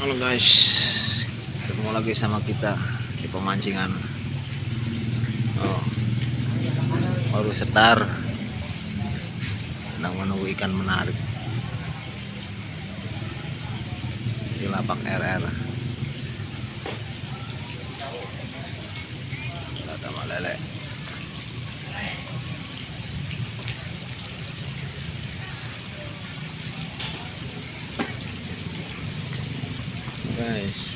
Halo guys, ketemu lagi sama kita di pemancingan. Oh, baru setar, sedang menunggu ikan menarik di lapak RR. Ada malele. Guys.